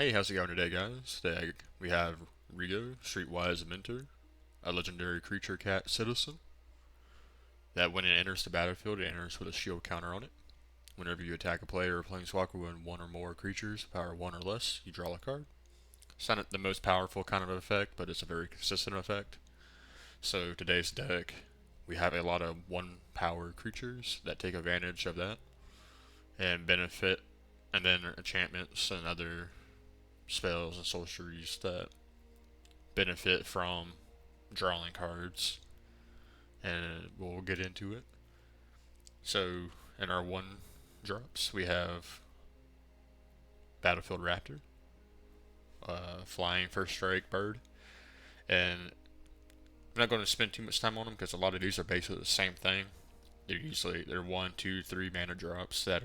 Hey, how's it going today, guys? Today we have Rigo, Streetwise Mentor, a legendary creature cat citizen that when it enters the battlefield, it enters with a shield counter on it. Whenever you attack a player or planeswalker with one or more creatures, power 1 or less, you draw a card. It's not the most powerful kind of effect, but it's a very consistent effect. So today's deck, we have a lot of 1 power creatures that take advantage of that and benefit, and then enchantments and other spells and sorceries that benefit from drawing cards, and we'll get into it. So, in our 1 drops, we have Battlefield Raptor, flying first strike bird, and I'm not going to spend too much time on them because a lot of these are basically the same thing. They're 1, 2, 3 mana drops that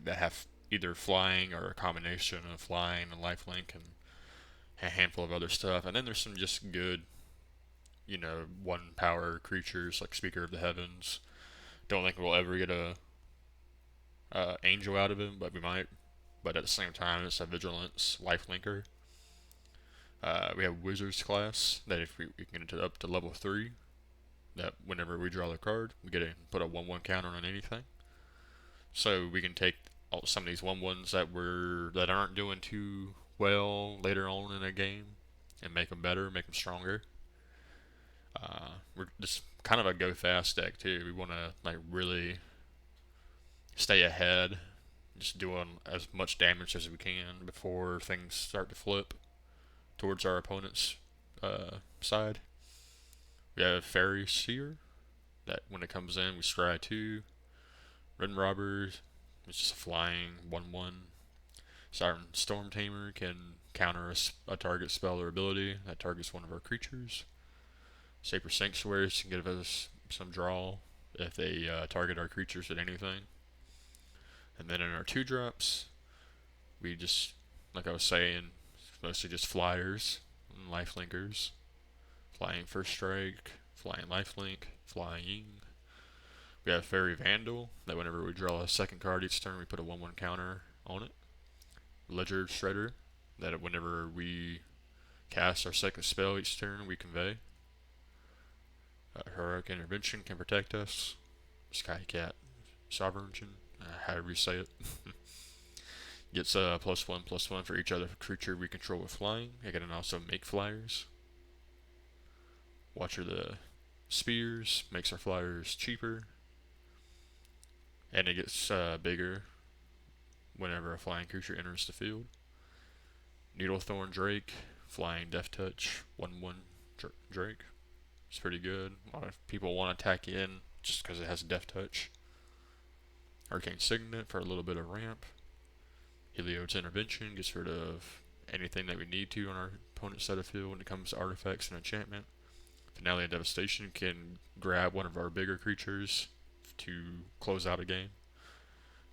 have either flying or a combination of flying and lifelink and a handful of other stuff. And then there's some just good, 1 power creatures like Speaker of the Heavens. Don't think we'll ever get a Angel out of him, but we might. But at the same time, it's a Vigilance lifelinker. We have Wizard's class that if we can get it up to level 3, that whenever we draw the card, we get to put a 1/1 counter on anything. So we can take some of these 1/1s that aren't doing too well later on in a game and make them better, make them stronger. We're just kind of a go fast deck too. We want to really stay ahead, just doing as much damage as we can before things start to flip towards our opponent's side. We have Fairy Seer, that when it comes in, we scry 2. Red Robbers, it's just a flying 1/1. Siren Storm Tamer can counter a target spell or ability that targets one of our creatures. Sacred Sanctuaries can give us some draw if they target our creatures with anything. And then in our 2 drops, we just, like I was saying, mostly just flyers and lifelinkers. Flying First Strike, Flying Lifelink, Flying. We have Fairy Vandal, that whenever we draw a second card each turn, we put a 1/1 counter on it. Ledger Shredder, that whenever we cast our second spell each turn, we convey. Heroic Intervention can protect us. Skycat Sovereignty, however you say it. Gets a +1/+1 for each other creature we control with flying. It can also make flyers. Watcher the Spears makes our flyers cheaper. And it gets bigger whenever a flying creature enters the field. Needlethorn Drake, flying Death Touch, 1/1 Drake. It's pretty good. A lot of people want to attack in just because it has Death Touch. Arcane Signet for a little bit of ramp. Heliod's Intervention gets rid of anything that we need to on our opponent's side of field when it comes to artifacts and enchantment. Finale of Devastation can grab one of our bigger creatures to close out a game.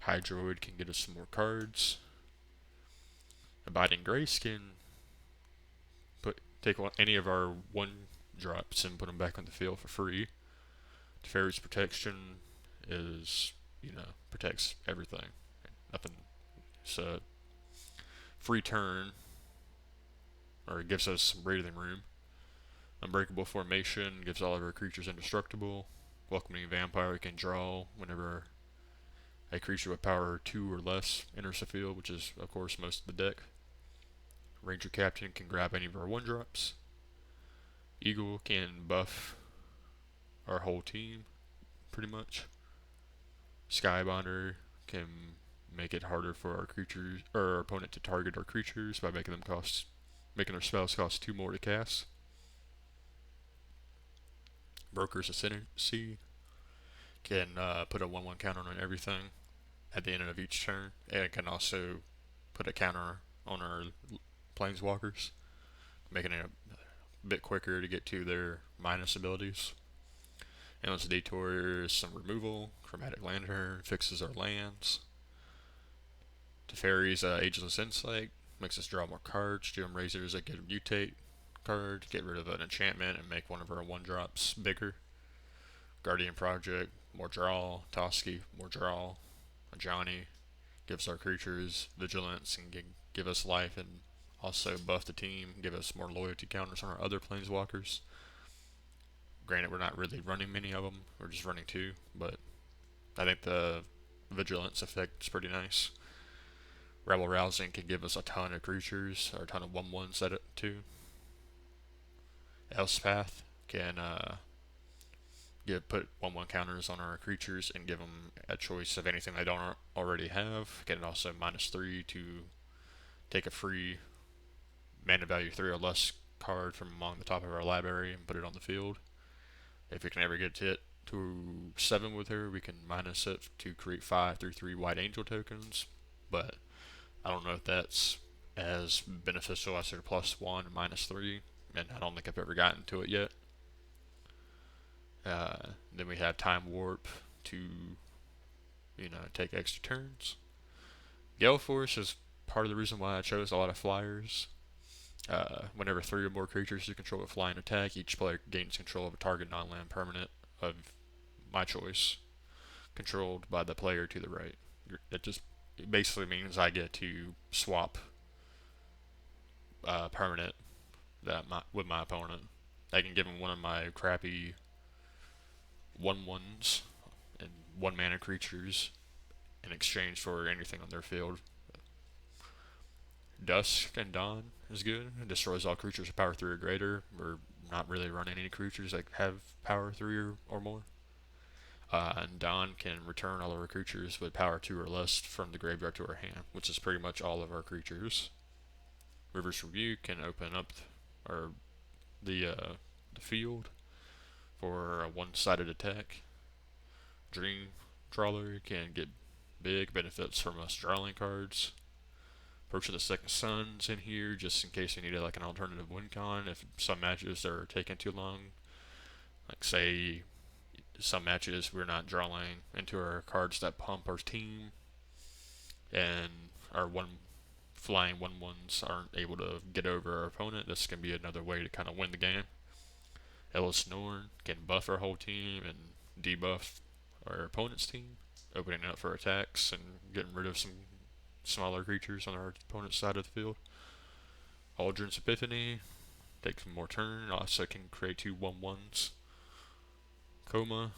Hydroid can get us some more cards. Abiding Grace can take any of our 1 drops and put them back on the field for free. Teferi's Protection is, protects everything. Nothing. It's a free turn, or it gives us some breathing room. Unbreakable Formation gives all of our creatures indestructible. Welcoming Vampire can draw whenever a creature with power 2 or less enters the field, which is, of course, most of the deck. Ranger Captain can grab any of our 1 drops. Eagle can buff our whole team, pretty much. Skybinder can make it harder for our creatures or our opponent to target our creatures by making their spells cost 2 more to cast. Broker's Ascendancy can put a 1/1 counter on everything at the end of each turn, and it can also put a counter on our planeswalkers, making it a bit quicker to get to their minus abilities. Endless Detour is some removal. Chromatic Lantern fixes our lands. Teferi's Ageless Insight makes us draw more cards. Gem Razors that get a mutate card, get rid of an enchantment and make one of our 1 drops bigger. Guardian Project, more draw. Toski, more draw. Johnny gives our creatures vigilance and give us life, and also buff the team, give us more loyalty counters on our other planeswalkers. Granted, we're not really running many of them, we're just running 2, but I think the vigilance effect is pretty nice. Rebel Rousing can give us a ton of creatures, or a ton of 1/1s at it too. Elspeth can put 1/1 counters on our creatures and give them a choice of anything they don't already have. Can also -3 to take a free mana value 3 or less card from among the top of our library and put it on the field. If we can ever get to 7 with her, we can minus it to create 5 3/3 White Angel tokens, but I don't know if that's as beneficial as her +1 and -3, and I don't think I've ever gotten to it yet. Then we have Time Warp to, take extra turns. Gale Force is part of the reason why I chose a lot of flyers. Whenever 3 or more creatures you control with flying attack, each player gains control of a target non-land permanent of my choice, controlled by the player to the right. It basically means I get to swap permanent with my opponent. I can give him one of my crappy 1/1s and 1 mana creatures in exchange for anything on their field. Dusk and Dawn is good. It destroys all creatures with power 3 or greater. We're not really running any creatures that have power 3 or more. And Dawn can return all of our creatures with power 2 or less from the graveyard to our hand, which is pretty much all of our creatures. River's Rebuke can open up the field for a one-sided attack. Dream Trawler can get big benefits from us drawing cards. Approach of the Second Sun's in here just in case you needed like an alternative win con if some matches are taking too long. Like say some matches we're not drawing into our cards that pump our team, and our flying 1/1s aren't able to get over our opponent. This can be another way to kind of win the game. Ellis Norn can buff our whole team and debuff our opponent's team, opening up for attacks and getting rid of some smaller creatures on our opponent's side of the field. Aldrin's Epiphany takes more turn, also can create 2 1/1s. Coma,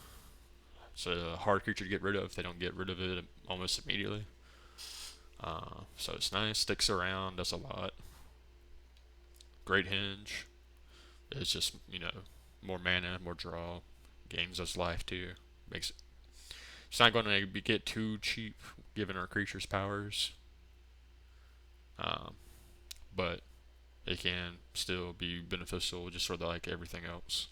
it's a hard creature to get rid of. They don't get rid of it almost immediately. So it's nice, sticks around, does a lot. Great Hinge is just, more mana, more draw, gains us life too. It's not going to get too cheap given our creatures' powers, but it can still be beneficial just sort of like everything else.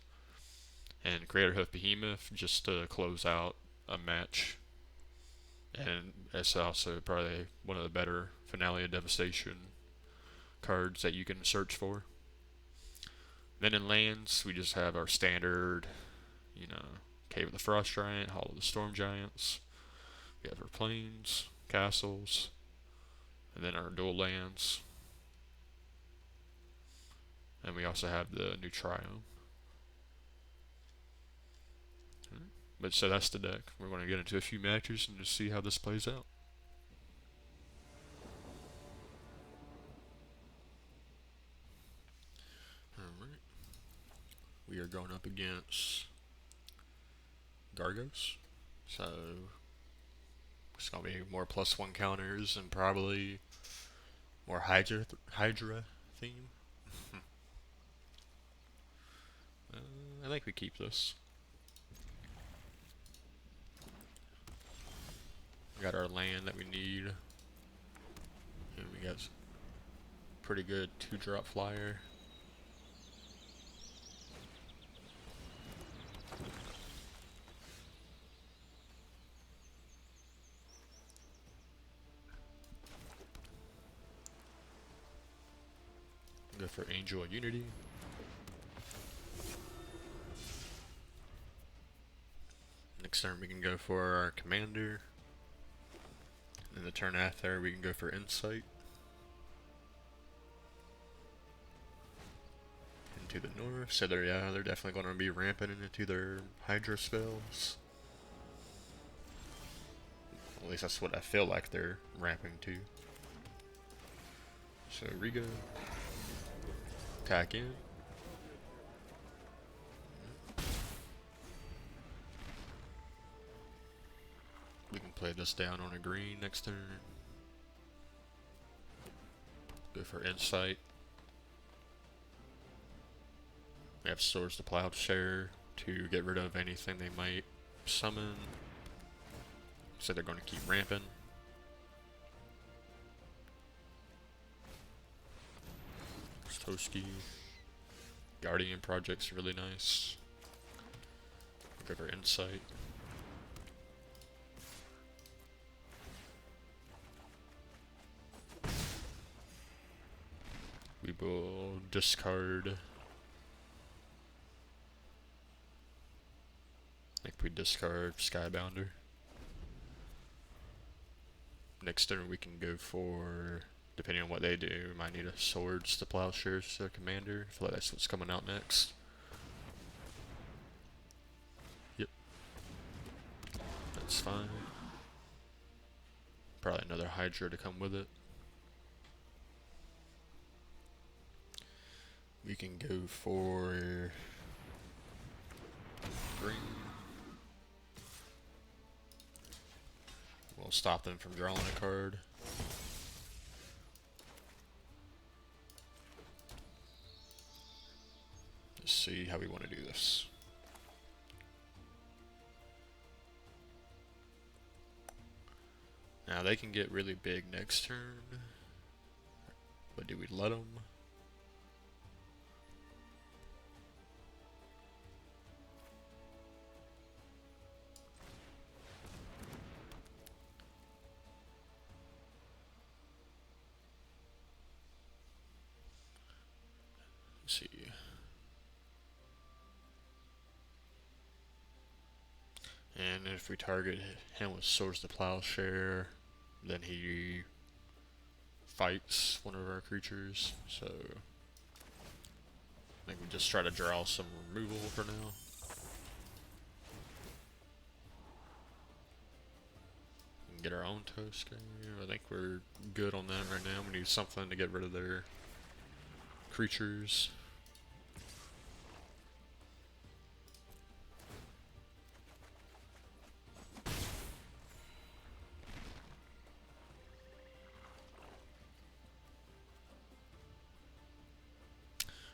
And Creator Hoof Behemoth just to close out a match, and it's also probably one of the better Finale of Devastation cards that you can search for. Then in lands, we just have our standard, Cave of the Frost Giant, Hall of the Storm Giants. We have our plains, castles, and then our dual lands. And we also have the new Triome. But so that's the deck. We're going to get into a few matches and just see how this plays out. Alright. We are going up against Gargos. So it's going to be more +1 counters and probably more Hydra theme. I think we keep this. We got our land that we need. And we got pretty good 2-drop flyer. Go for Angel of Unity. Next turn we can go for our commander. And the turn after we can go for Insight. Into the north. So they're definitely going to be ramping into their Hydra spells. At least that's what I feel like they're ramping to. So Rigo, attack in. We can play this down on a green next turn. Go for insight. We have Swords to Plowshare to get rid of anything they might summon. So they're going to keep ramping. Toski. Guardian Project's really nice. Go for insight. We will discard. I think we discard Skybounder. Next turn we can go for, depending on what they do, we might need a Swords to Plowshares to Commander. I feel like that's what's coming out next. Yep. That's fine. Probably another Hydra to come with it. We can go for green. We'll stop them from drawing a card. Let's see how we want to do this. Now they can get really big next turn, but do we let them? Let's see. And if we target him with Swords to Plowshare, then he fights one of our creatures. So I think we just try to draw some removal for now. And get our own Toska. I think we're good on them right now. We need something to get rid of their creatures.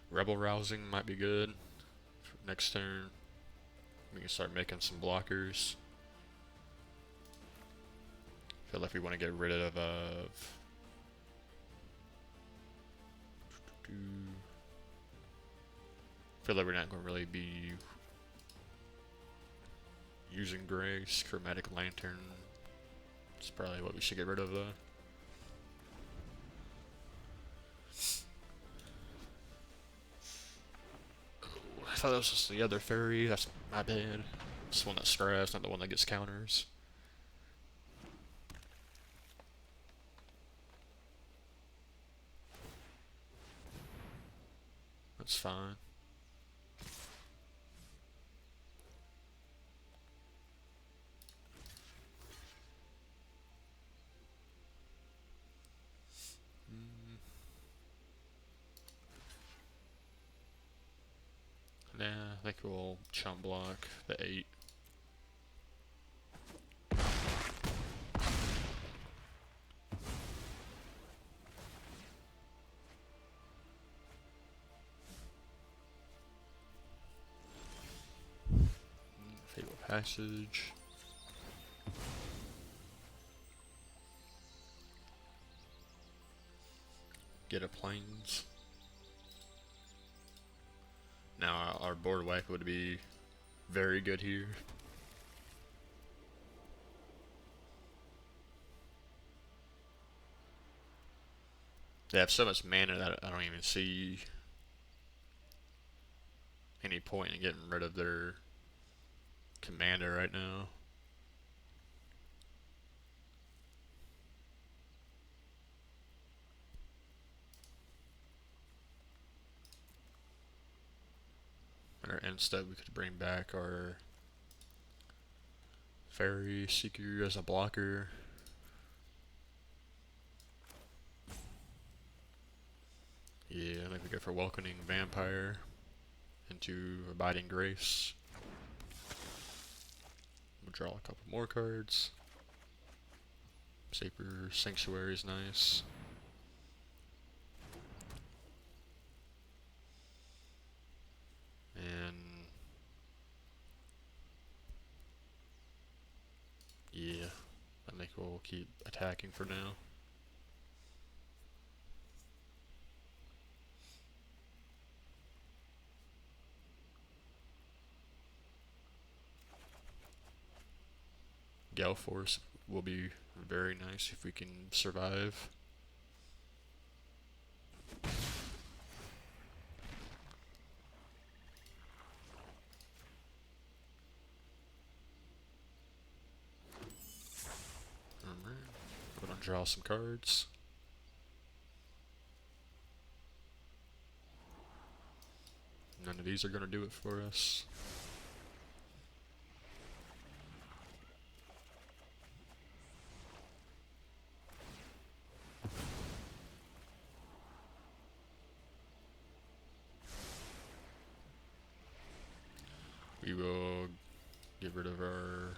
Rebel Rousing might be good. Next turn, we can start making some blockers. Feel like we want to get rid of feel like we're not going to really be using Grace. Chromatic Lantern. It's probably what we should get rid of though. I thought that was just the other fairy. That's my bad. It's the one that scraps, not the one that gets counters. That's fine. Nah, I think we'll chump block the 8. Fatal Passage. Get a Plains. Now our board wipe would be very good here. They have so much mana that I don't even see any point in getting rid of their commander right now. Or instead we could bring back our Fairy Seeker as a blocker. Yeah, I think we go for Welcoming Vampire into Abiding Grace. We'll draw a couple more cards. Saber Sanctuary is nice. And yeah, I think we'll keep attacking for now. Gale Force will be very nice if we can survive. Alright, we're gonna draw some cards. None of these are gonna do it for us. We will get rid of our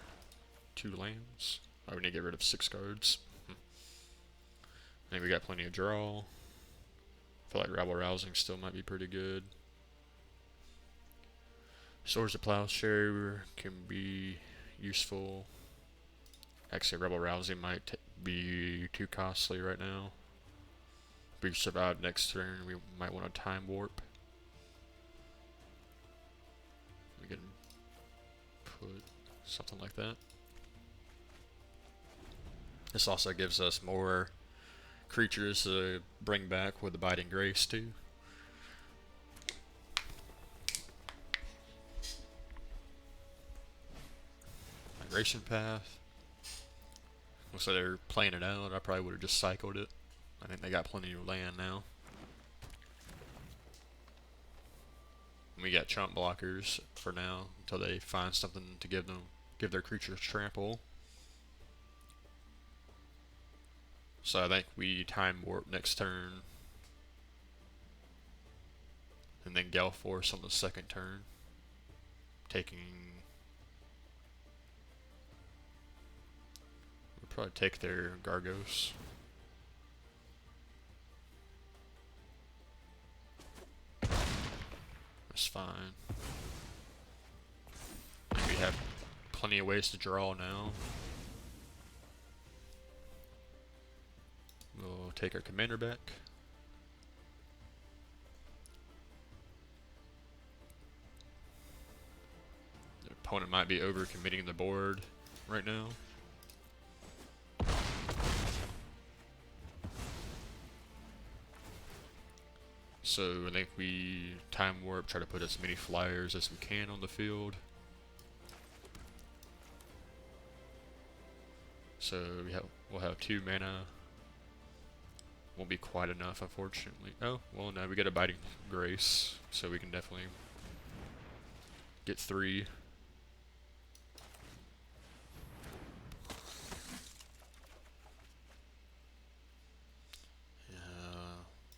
2 lands. Oh, we need to get rid of 6 cards. I think we got plenty of draw. I feel like Rabble Rousing still might be pretty good. Swords of Plowshare can be useful. Actually, Rebel Rousing might be too costly right now. If we survive next turn, we might want a Time Warp. We can put something like that. This also gives us more creatures to bring back with Abiding Grace too. Migration Path. Looks like they're playing it out. I probably would have just cycled it. I think they got plenty of land now. We got chump blockers for now until they find something to give their creatures trample. So I think we Time Warp next turn, and then Gale Force on the second turn, taking. We'll probably take their Gargos. That's fine. And we have plenty of ways to draw now. We'll take our commander back. The opponent might be overcommitting the board right now. So I think we Time Warp, try to put as many flyers as we can on the field. So we'll have 2 mana. Won't be quite enough, unfortunately. Oh, well, no, we get Abiding Grace, so we can definitely get 3.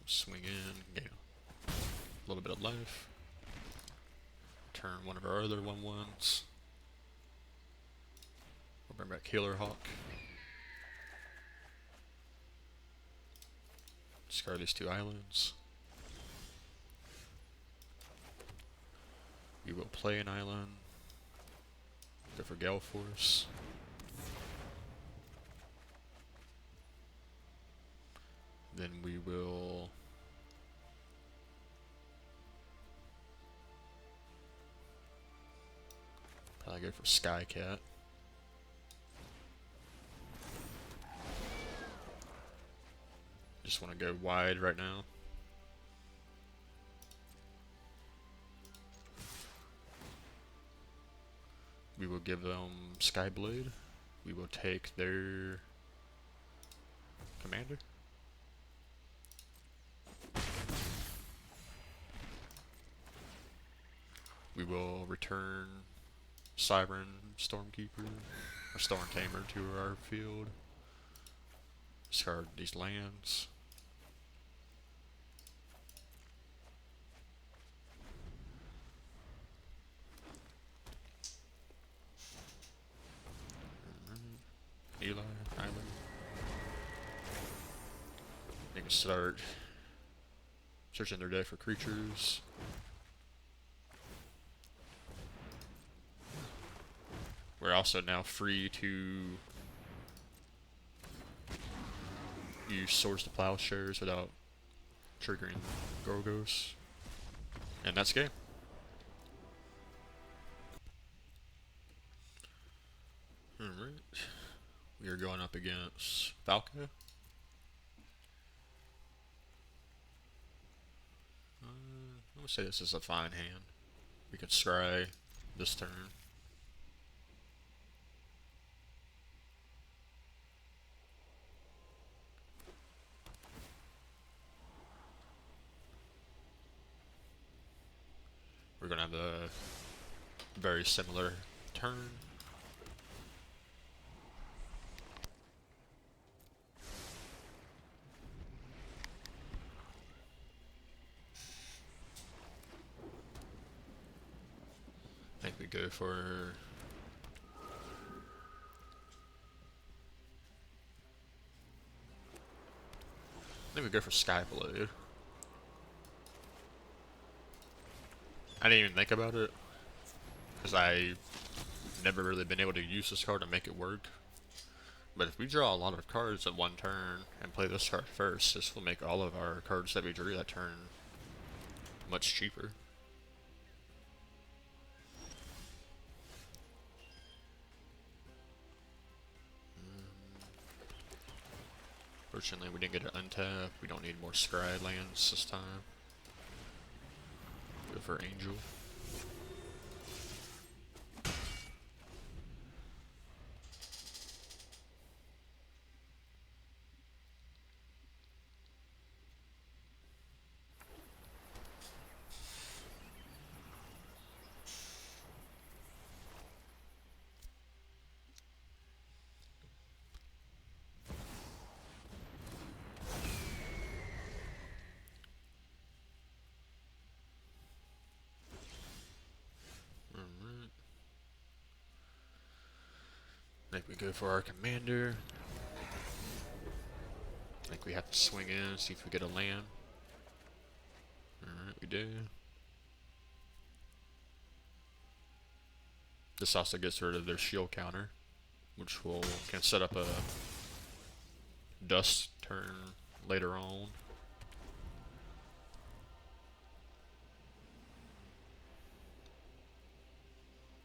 Swing in, gain a little bit of life. Turn one of our other 1/1s. We'll bring back Killer Hawk. Discard these 2 islands. We will play an island. Go for Gale Force. Then we will probably go for Skycat. Just want to go wide right now. We will give them Skyblade. We will take their commander. We will return Siren Stormkeeper or Storm Tamer to our field. Discard these lands. Eli, Island. They can start searching their deck for creatures. We're also now free to use Swords to Plowshares without triggering Gorgos. And that's game. Alright. We are going up against Falco. I would say this is a fine hand. We could scry this turn. We're gonna have a very similar turn. I think we go for Sky Blade. I didn't even think about it because I never really been able to use this card to make it work. But if we draw a lot of cards at one turn and play this card first, this will make all of our cards that we drew that turn much cheaper. Fortunately, we didn't get an untap. We don't need more scry lands this time. Go for Angel. I think we go for our commander. I think we have to swing in, see if we get a land. Alright, we do. This also gets rid of their shield counter, which can set up a dust turn later on.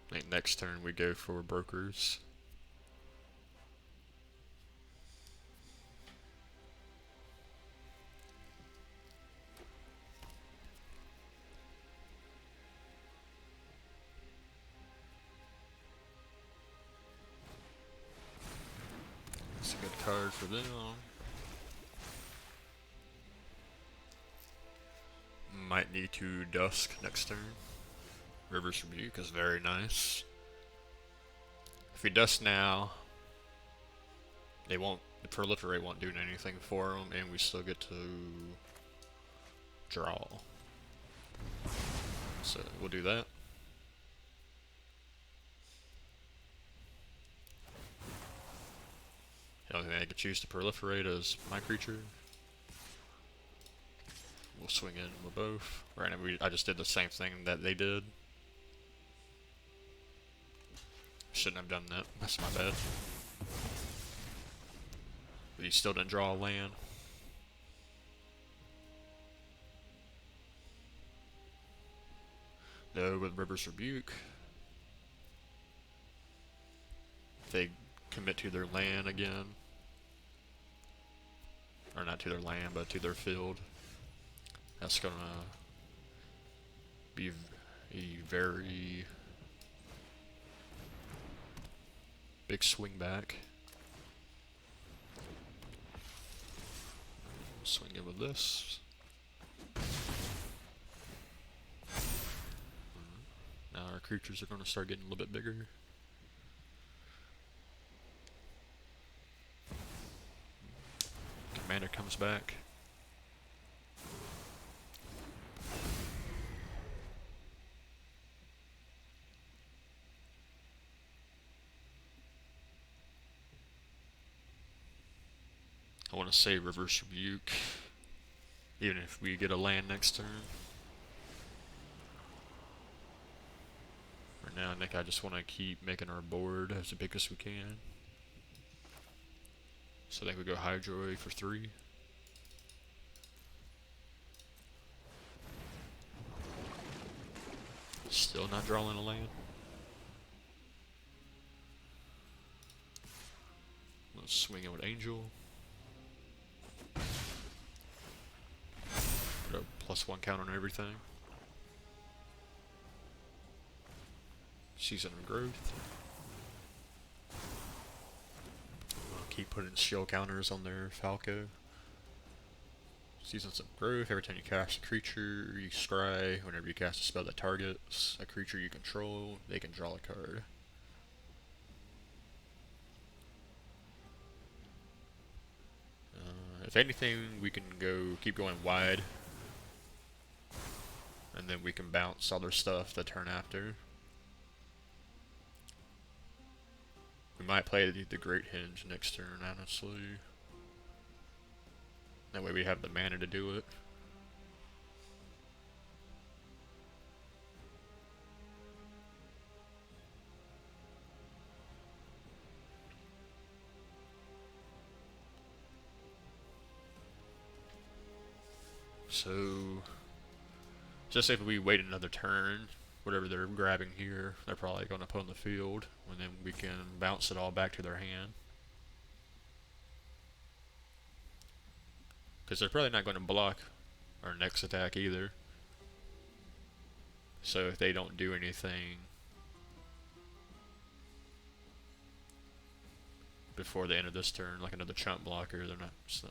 I think next turn we go for brokers. That's a good card for them. Might need to Dusk next turn. River's Rebuke is very nice. If we Dust now, the Proliferate won't do anything for them, and we still get to draw. So we'll do that. The only thing I could choose to Proliferate is my creature. We'll swing in with both. Right now, I just did the same thing that they did. Shouldn't have done that. That's my bad. But he still didn't draw a land. No, with River's Rebuke. They commit to their land again. Or not to their land, but to their field. That's gonna be a very big swing back. Swing in with this. Now our creatures are going to start getting a little bit bigger. Commander comes back. I want to say Reverse Rebuke, even if we get a land next turn. Right now, I think I just want to keep making our board as big as we can. So I think we go Hydroid for 3. Still not drawing a land. Let's swing it with Angel. Put a +1 count on everything. Season of Growth. I'll keep putting shield counters on their Falco. Seasons of Growth. Every time you cast a creature, you scry. Whenever you cast a spell that targets a creature you control, they can draw a card. If anything, we can keep going wide, and then we can bounce other stuff the turn after. We might play the Great Hinge next turn, honestly. That way we have the mana to do it. So, just if we wait another turn, whatever they're grabbing here, they're probably going to put on the field, and then we can bounce it all back to their hand. Because they're probably not going to block our next attack either. So if they don't do anything before the end of this turn, like another chump blocker, they're not. So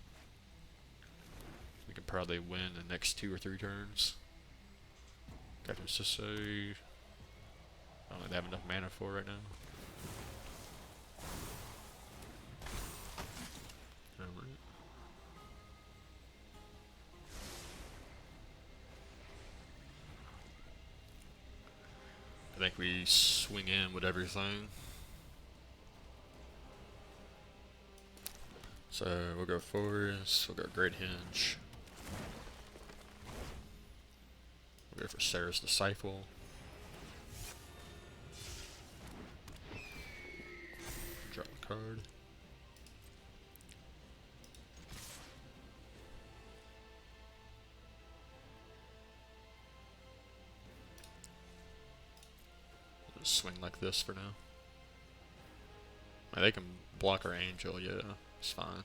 we can probably win the next 2 or 3 turns. Got to say, I don't think they have enough mana for right now. I think we swing in with everything. So we'll go Forest, we'll go Great Hinge. We'll go for Sarah's Disciple. Drop a card. Swing like this for now. They can block our Angel, yeah, it's fine.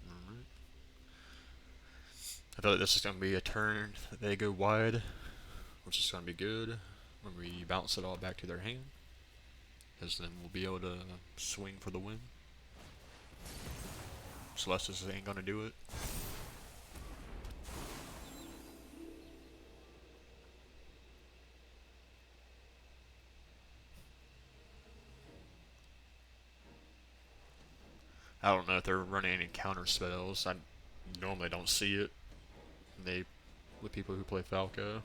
Alright. I feel like this is going to be a turn that they go wide, which is going to be good when we bounce it all back to their hand, because then we'll be able to swing for the win. Celestis ain't gonna do it. I don't know if they're running any counter spells. I normally don't see it. With people who play Falco.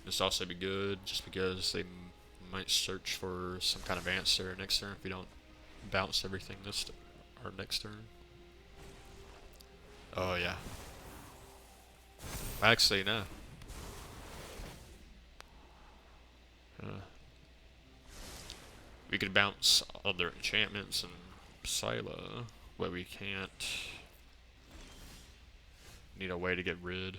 This also be good just because they might search for some kind of answer next turn if we don't bounce everything our next turn. Oh yeah. Actually no. We could bounce other enchantments and Scylla, but we can't. Need a way to get rid.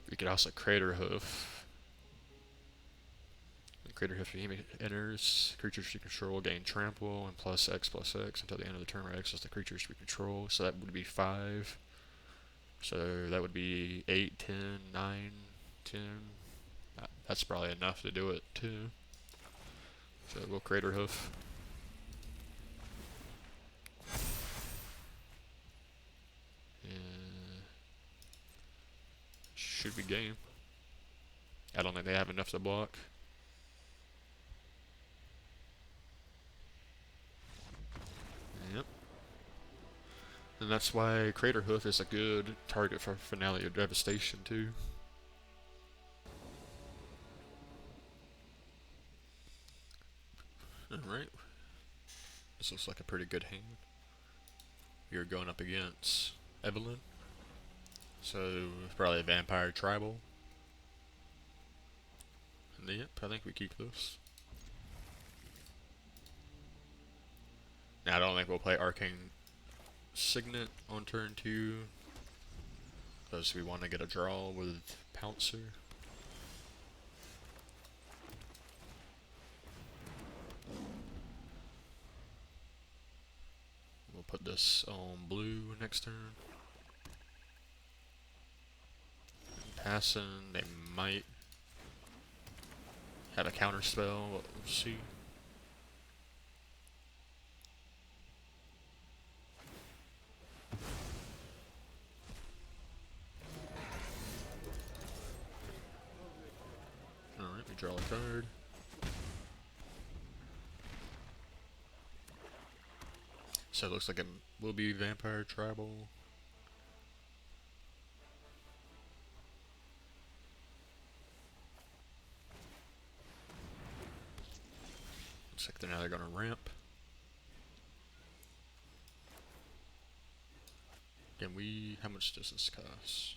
We could also Crater Hoof. Crater Hoof enters. Creatures you control gain trample and +X/+X until the end of the turn where X is the creatures we control. So that would be 5. So that would be 8, 10, 9, 10. That's probably enough to do it too. So we'll Crater Hoof. And should be game. I don't think they have enough to block. Yep. And that's why Crater Hoof is a good target for Finale of Devastation too. Alright. This looks like a pretty good hand. You're going up against Evelyn. So probably a Vampire Tribal. And yep, I think we keep this. Now I don't think we'll play Arcane Signet on turn 2 because we want to get a draw with Pouncer. We'll put this on blue next turn. Passing, they might have a counter spell, we'll see. Alright, we draw a card. So it looks like it will be Vampire Tribal. Looks like now they're gonna ramp. Can we, how much does this cost?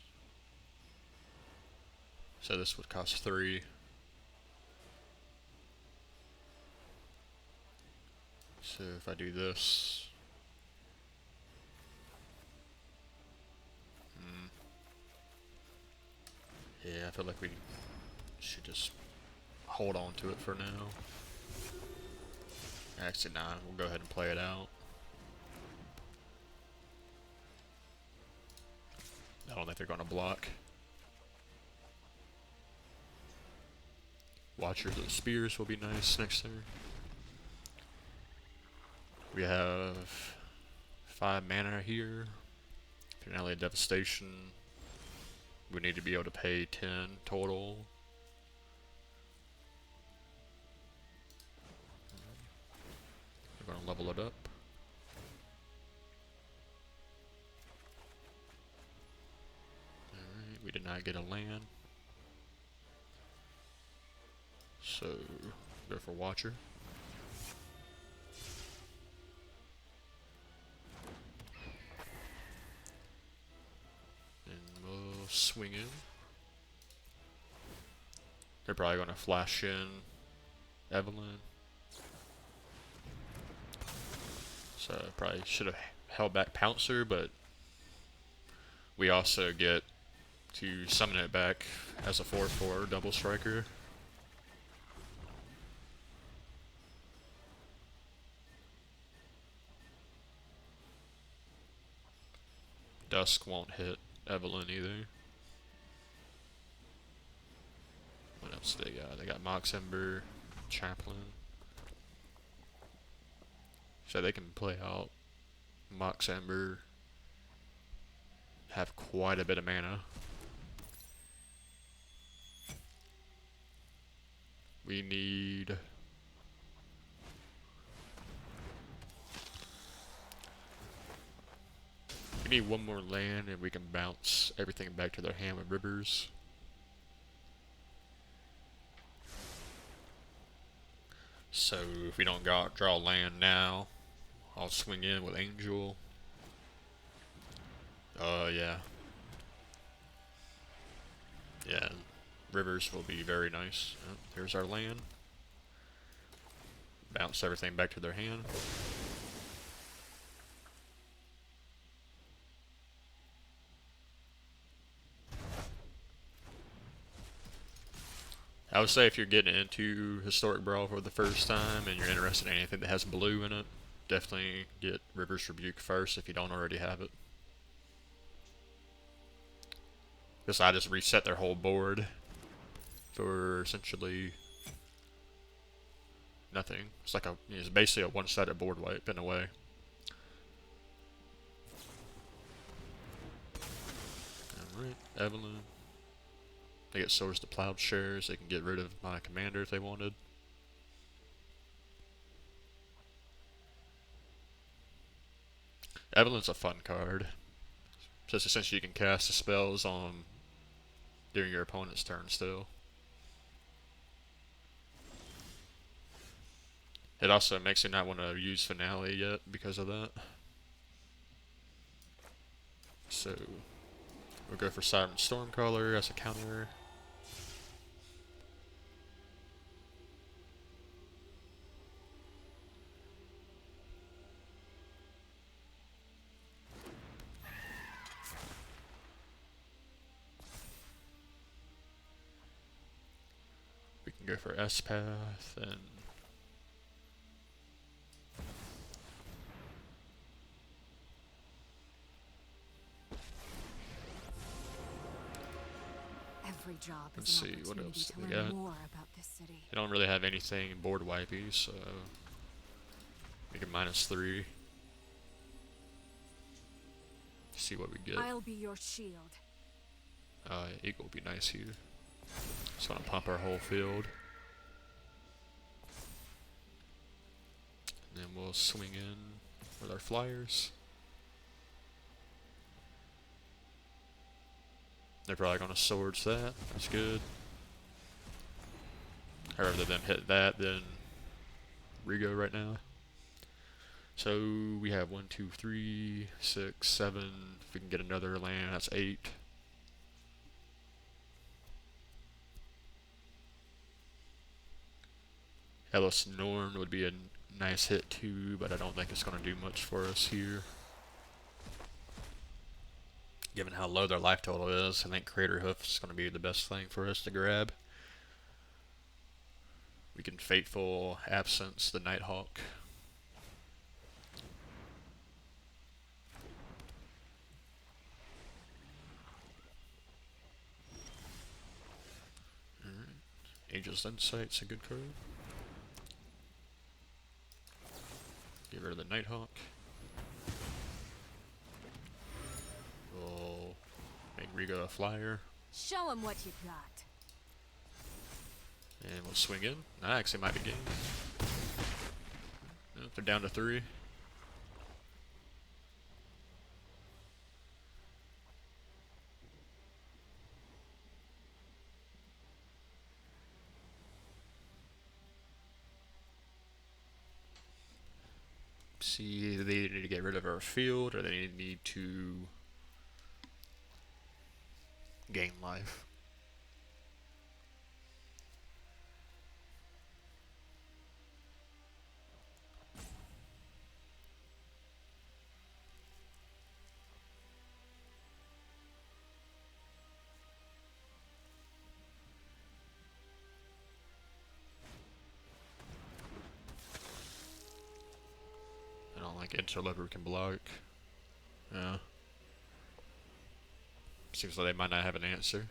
So this would cost 3. So if I do this, yeah, I feel like we should just hold on to it for now. Actually, nah, we'll go ahead and play it out. I don't think they're gonna block. Watchers of Spears will be nice next turn. We have 5 mana here. Finale of Devastation. We need to be able to pay 10 total. We're gonna level it up. Alright, we did not get a land. So, go for Watcher. And we'll swing in. They're probably gonna flash in Evelyn. So probably should have held back Pouncer, but we also get to summon it back as a 4/4 double striker. Dusk won't hit Evelyn either. What else do they got? They got Mox Ember, Chaplain. So they can play out Mox Ember, have quite a bit of mana. We need one more land and we can bounce everything back to their hand with Rivers. So if we don't draw land now, I'll swing in with Angel. Yeah. Yeah, Rivers will be very nice. Oh, here's our land. Bounce everything back to their hand. That would say if you're getting into Historic Brawl for the first time and you're interested in anything that has blue in it, definitely get River's Rebuke first if you don't already have it. Because I just reset their whole board for essentially nothing. It's basically a one-sided board wipe in a way. Alright, Evelyn. They get Swords to Plowshares. They can get rid of my commander if they wanted. Evelyn's a fun card. Just essentially you can cast the spells on during your opponent's turn still. It also makes you not want to use Finale yet because of that. So we'll go for Siren Stormcaller as a counter. We can go for S-Path and Every job let's is see an what else opportunity do we to learn got. more about this city. They don't really have anything board wipey, so make it -3. See what we get. I'll be your shield. Eagle would be nice here. Just want to pump our whole field. And then we'll swing in with our flyers. They're probably going to swords that. That's good. I'd rather them hit that than Rigo right now. So we have 1, 2, 3, 6, 7. If we can get another land, that's 8. Ellis Norn would be a nice hit too, but I don't think it's going to do much for us here. Given how low their life total is, I think Crater Hoof is going to be the best thing for us to grab. We can Fateful Absence the Nighthawk. Angel's Insight's a good card. Get rid of the Nighthawk. We'll make Rigo a flyer. Show him what you got. And we'll swing in. I actually might be game. No, they're down to 3. See, they need to get rid of our field, or they need to gain life. Like Interloper can block. Yeah. Seems like they might not have an answer.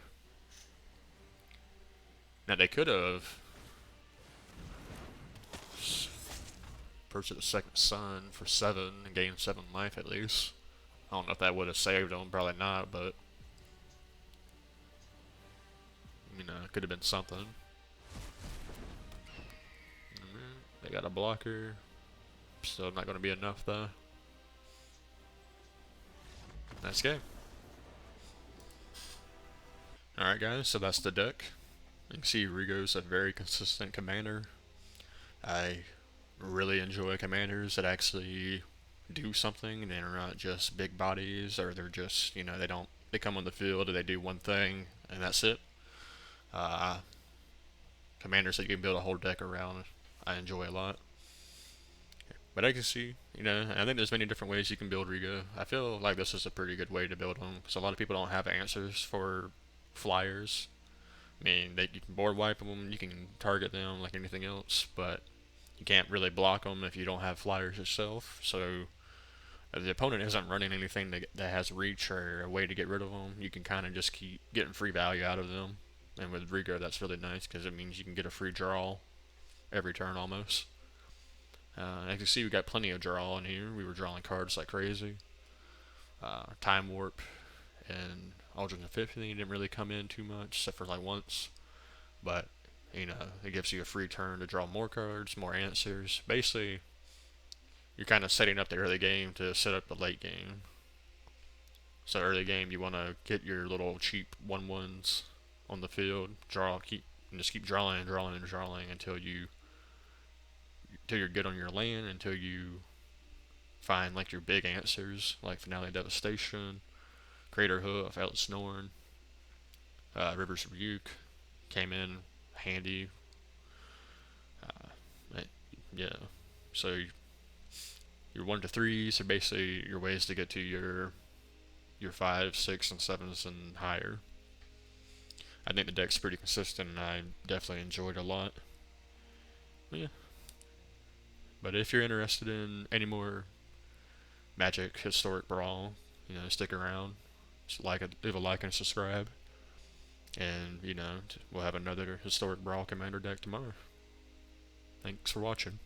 Now they could have purchased a second sun for 7 and gained 7 life at least. I don't know if that would have saved them, probably not, but you know, it could have been something. They got a blocker. Still not going to be enough though. Nice game. Alright guys, so that's the deck. You can see Rigo's a very consistent commander. I really enjoy commanders that actually do something and they're not just big bodies, or they're just, you know, they come on the field and they do one thing and that's it. Commanders that you can build a whole deck around, I enjoy a lot. But I can see, you know, I think there's many different ways you can build Rigo. I feel like this is a pretty good way to build them, because a lot of people don't have answers for flyers. I mean, you can board wipe them, you can target them like anything else, but you can't really block them if you don't have flyers yourself. So if the opponent isn't running anything that has reach or a way to get rid of them, you can kind of just keep getting free value out of them. And with Rigo, that's really nice because it means you can get a free draw every turn almost. As you can see, we got plenty of draw in here. We were drawing cards like crazy. Time Warp and Aldrin Epiphany didn't really come in too much, except for like once. But, it gives you a free turn to draw more cards, more answers. Basically, you're kind of setting up the early game to set up the late game. So early game, you want to get your little cheap 1/1s on the field, and just keep drawing and drawing and drawing until you're good on your land, until you find like your big answers, like Finale Devastation, Crater Hoof, Atlas Norn, River's Rebuke came in handy. Yeah, so your 1 to 3s are basically your ways to get to your 5, 6, and 7s and higher. I think the deck's pretty consistent, and I definitely enjoyed it a lot. Yeah. But if you're interested in any more Magic Historic Brawl, stick around. Just leave a like and subscribe. And, we'll have another Historic Brawl Commander deck tomorrow. Thanks for watching.